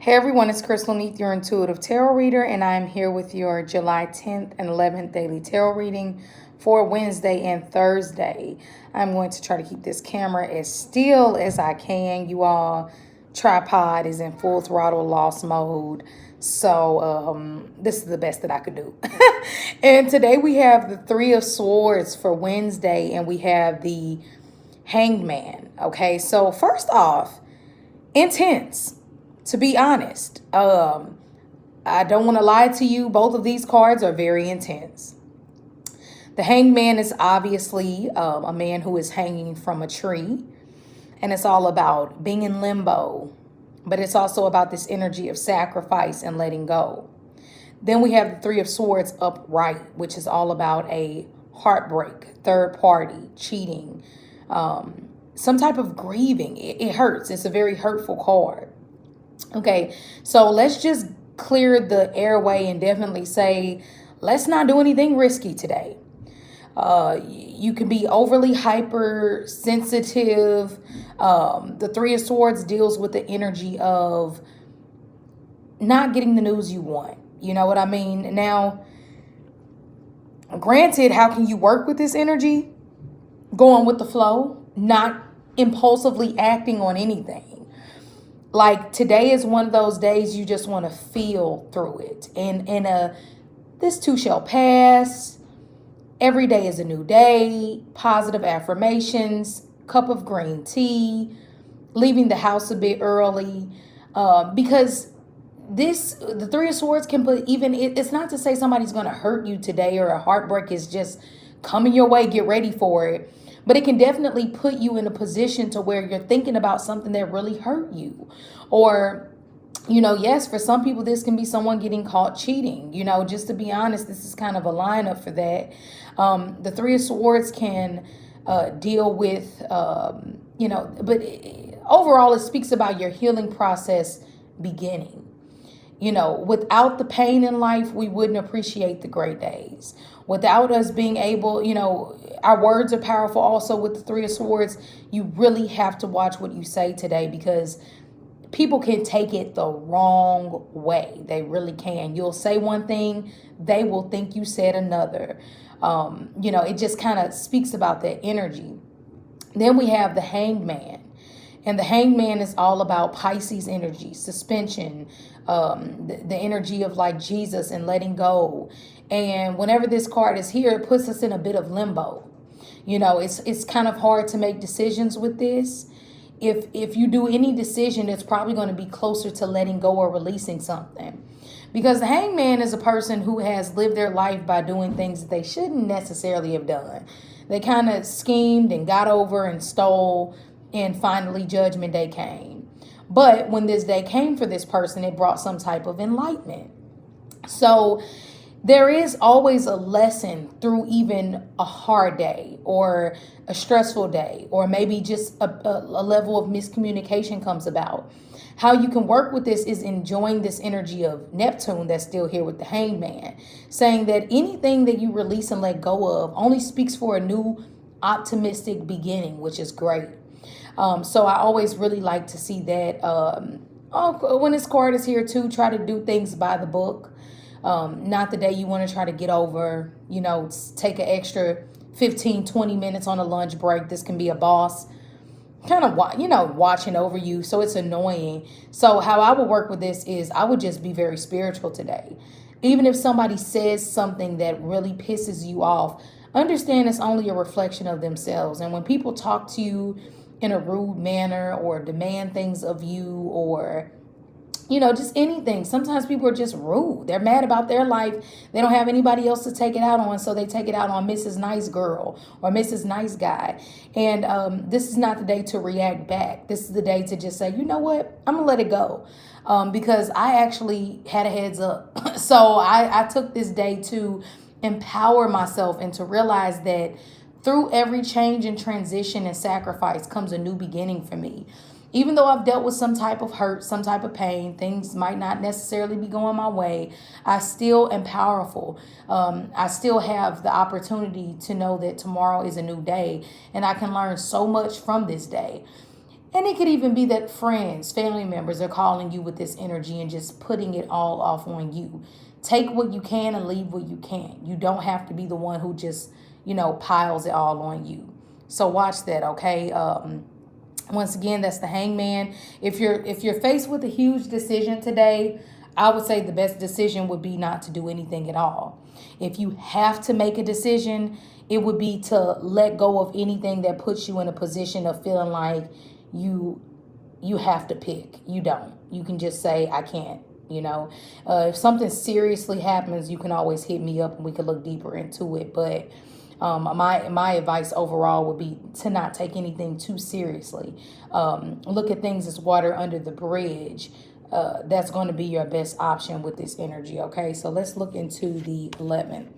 Hey everyone, it's Crystal Neath, your intuitive tarot reader, and I am here with your July 10th and 11th daily tarot reading for Wednesday and Thursday. I'm going to try to keep this camera as still as I can. You all, tripod is in full throttle loss mode, so this is the best that I could do. And today we have the Three of Swords for Wednesday, and we have the Hanged Man. Okay, so first off, intense. To be honest, I don't want to lie to you. Both of these cards are very intense. The Hanged Man is obviously a man who is hanging from a tree. And it's all about being in limbo. But it's also about this energy of sacrifice and letting go. Then we have the Three of Swords upright, which is all about a heartbreak, third party, cheating, some type of grieving. It hurts. It's a very hurtful card. Okay, so let's just clear the airway and definitely say, let's not do anything risky today. You can be overly hypersensitive. The Three of Swords deals with the energy of not getting the news you want. You know what I mean? Now, granted, how can you work with this energy? Going with the flow, not impulsively acting on anything. Like today is one of those days you just want to feel through it. And this too shall pass. Every day is a new day. Positive affirmations. Cup of green tea. Leaving the house a bit early. Because the Three of Swords can put it's not to say somebody's going to hurt you today or a heartbreak is just coming your way. Get ready for it. But it can definitely put you in a position to where you're thinking about something that really hurt you. Or, yes, for some people, this can be someone getting caught cheating. Just to be honest, this is kind of a lineup for that. The Three of Swords can deal with, but overall, it speaks about your healing process beginning. Without the pain in life, we wouldn't appreciate the great days. Without us being able, our words are powerful also with the Three of Swords. You really have to watch what you say today because people can take it the wrong way. They really can. You'll say one thing, they will think you said another. It just kind of speaks about that energy. Then we have the Hanged Man. And the Hanged Man is all about Pisces energy, suspension, the energy of like Jesus and letting go. And whenever this card is here, it puts us in a bit of limbo. It's kind of hard to make decisions with this. If you do any decision, it's probably going to be closer to letting go or releasing something. Because the Hanged Man is a person who has lived their life by doing things that they shouldn't necessarily have done. They kind of schemed and got over and stole. And finally, Judgment Day came. But when this day came for this person, it brought some type of enlightenment. So there is always a lesson through even a hard day or a stressful day, or maybe just a level of miscommunication comes about. How you can work with this is enjoying this energy of Neptune that's still here with the Hanged Man, saying that anything that you release and let go of only speaks for a new optimistic beginning, which is great. So I always really like to see that when this card is here too, try to do things by the book. Not the day you want to try to get over, take an extra 15, 20 minutes on a lunch break. This can be a boss kind of, watching over you. So it's annoying. So how I would work with this is I would just be very spiritual today. Even if somebody says something that really pisses you off, understand it's only a reflection of themselves. And when people talk to you in a rude manner or demand things of you or, just anything. Sometimes people are just rude. They're mad about their life. They don't have anybody else to take it out on. So they take it out on Mrs. Nice Girl or Mrs. Nice Guy. And this is not the day to react back. This is the day to just say, you know what? I'm going to let it go. Because I actually had a heads up. So I took this day to empower myself and to realize that through every change and transition and sacrifice comes a new beginning for me. Even though I've dealt with some type of hurt, some type of pain, things might not necessarily be going my way, I still am powerful. I still have the opportunity to know that tomorrow is a new day and I can learn so much from this day. And it could even be that friends, family members are calling you with this energy and just putting it all off on you. Take what you can and leave what you can't. You don't have to be the one who just, piles it all on you. So watch that, okay? Once again, that's the Hangman. If you're faced with a huge decision today, I would say the best decision would be not to do anything at all. If you have to make a decision, it would be to let go of anything that puts you in a position of feeling like you have to pick. You don't. You can just say, I can't. If something seriously happens, you can always hit me up and we can look deeper into it. But my advice overall would be to not take anything too seriously. Look at things as water under the bridge. That's going to be your best option with this energy. Okay, so let's look into the 11th.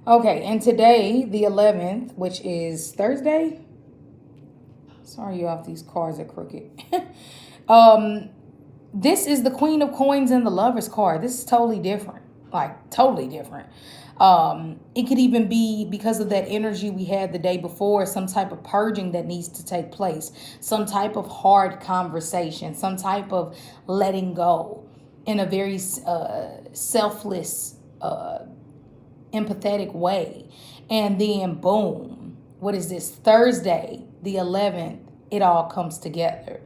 Okay, and today, the 11th, which is Thursday. Sorry, you off. These cards are crooked. This is the Queen of Coins and the Lover's card. This is totally different. Like, totally different. It could even be because of that energy we had the day before, some type of purging that needs to take place, some type of hard conversation, some type of letting go in a very selfless, empathetic way. And then boom, what is this? Thursday, the 11th, it all comes together.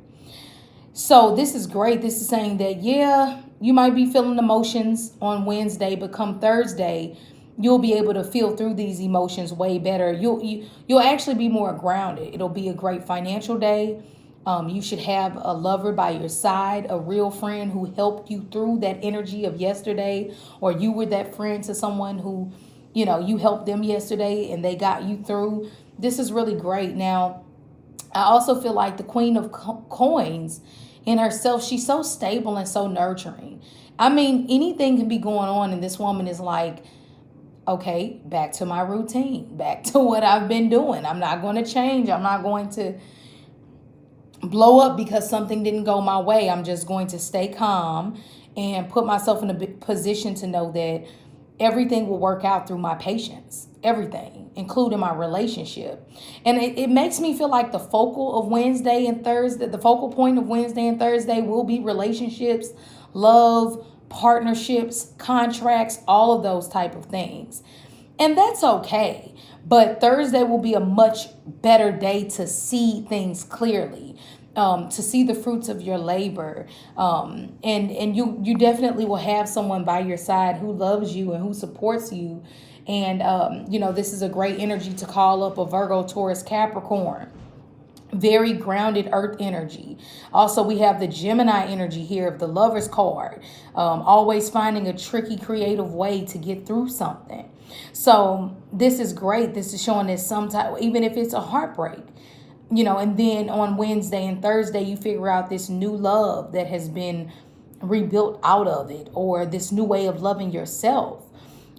So this is great. This is saying that, yeah, you might be feeling emotions on Wednesday, but come Thursday, you'll be able to feel through these emotions way better. You'll actually be more grounded. It'll be a great financial day. You should have a lover by your side, a real friend who helped you through that energy of yesterday, or you were that friend to someone who, you helped them yesterday and they got you through. This is really great. Now, I also feel like the Queen of Coins in herself, she's so stable and so nurturing. I mean, anything can be going on and this woman is like, okay, back to my routine, back to what I've been doing. I'm not going to change. I'm not going to blow up because something didn't go my way. I'm just going to stay calm and put myself in a position to know that everything will work out through my patience, everything, including my relationship. And it makes me feel like the focal of Wednesday and Thursday, the focal point of Wednesday and Thursday will be relationships, love, partnerships, contracts, all of those type of things. And that's okay. But Thursday will be a much better day to see things clearly, to see the fruits of your labor. And you definitely will have someone by your side who loves you and who supports you. And, this is a great energy to call up a Virgo, Taurus, Capricorn. Very grounded earth energy. Also, we have the Gemini energy here of the Lover's card. Always finding a tricky, creative way to get through something. So this is great. This is showing that sometimes, even if it's a heartbreak, and then on Wednesday and Thursday, you figure out this new love that has been rebuilt out of it, or this new way of loving yourself.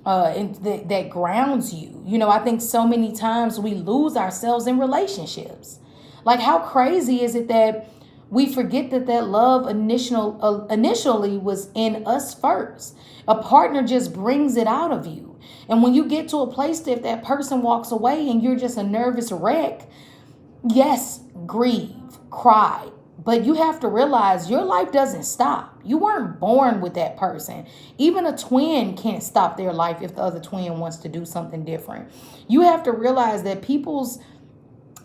And that grounds you. I think so many times we lose ourselves in relationships. Like, how crazy is it that we forget that love initially was in us first? A partner just brings it out of you. And when you get to a place that if that person walks away and you're just a nervous wreck, yes, grieve, cry. But you have to realize your life doesn't stop. You weren't born with that person. Even a twin can't stop their life if the other twin wants to do something different. You have to realize that people's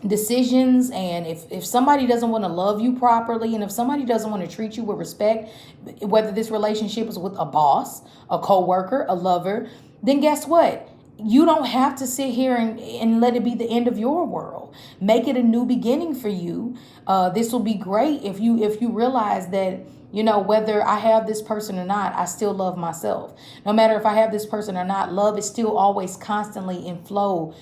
decisions, and if somebody doesn't want to love you properly, and if somebody doesn't want to treat you with respect, whether this relationship is with a boss, a co-worker, a lover, then guess what? You don't have to sit here and let it be the end of your world. Make it a new beginning for you. This will be great if you realize that, whether I have this person or not, I still love myself. No matter if I have this person or not, love is still always constantly in flow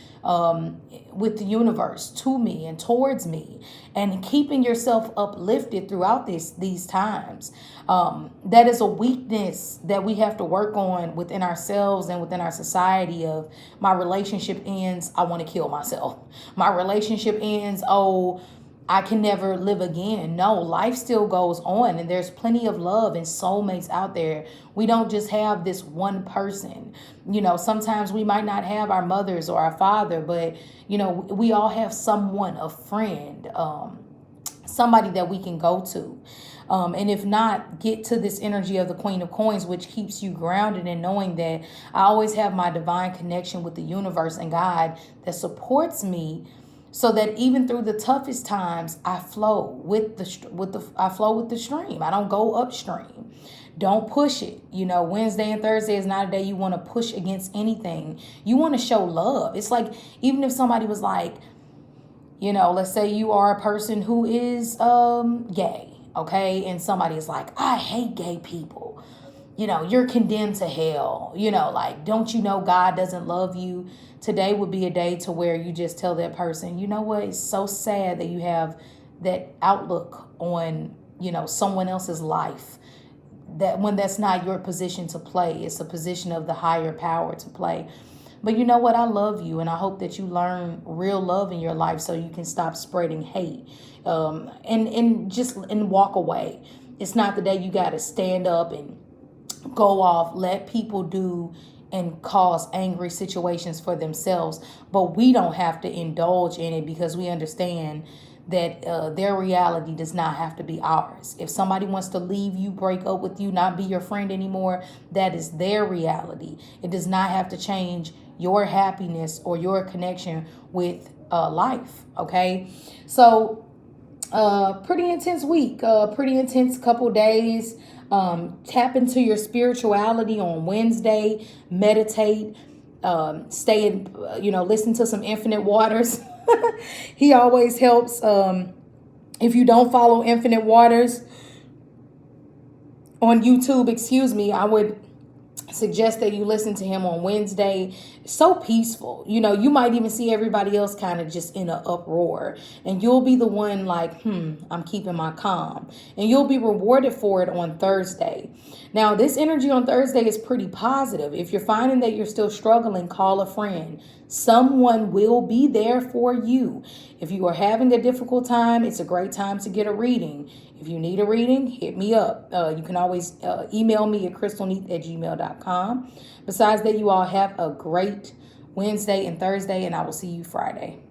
with the universe to me and towards me, and keeping yourself uplifted throughout these times. That is a weakness that we have to work on within ourselves and within our society of, my relationship ends, I want to kill myself. My relationship ends, I can never live again. No, life still goes on, and there's plenty of love and soulmates out there. We don't just have this one person. Sometimes we might not have our mothers or our father, but we all have someone, a friend, somebody that we can go to. And if not, get to this energy of the Queen of Coins, which keeps you grounded and knowing that I always have my divine connection with the universe and God that supports me, so that even through the toughest times, I flow with the stream. I don't go upstream. Don't push it. Wednesday and Thursday is not a day you want to push against anything. You want to show love. It's like, even if somebody was like, let's say you are a person who is gay, okay? And somebody is like, I hate gay people. You're condemned to hell. Like, don't you know God doesn't love you? Today would be a day to where you just tell that person, you know what? It's so sad that you have that outlook on, someone else's life. That when that's not your position to play, it's a position of the higher power to play. But you know what? I love you, and I hope that you learn real love in your life so you can stop spreading hate, and walk away. It's not the day you got to stand up and go off, let people do and cause angry situations for themselves. But we don't have to indulge in it, because we understand that their reality does not have to be ours. If somebody wants to leave you, break up with you, not be your friend anymore, that is their reality. It does not have to change your happiness or your connection with life. Okay. So pretty intense week, pretty intense couple days. Tap into your spirituality on Wednesday, meditate, stay in, listen to some Infinite Waters. He always helps. If you don't follow Infinite Waters on YouTube, I would suggest that you listen to him on Wednesday. So peaceful. You might even see everybody else kind of just in an uproar, and you'll be the one like, I'm keeping my calm, and you'll be rewarded for it on Thursday. Now, this energy on Thursday is pretty positive. If you're finding that you're still struggling, call a friend. Someone will be there for you. If you are having a difficult time, it's a great time to get a reading. If you need a reading, hit me up. You can always email me at crystalneath@gmail.com. Besides that, you all have a great Wednesday and Thursday, and I will see you Friday.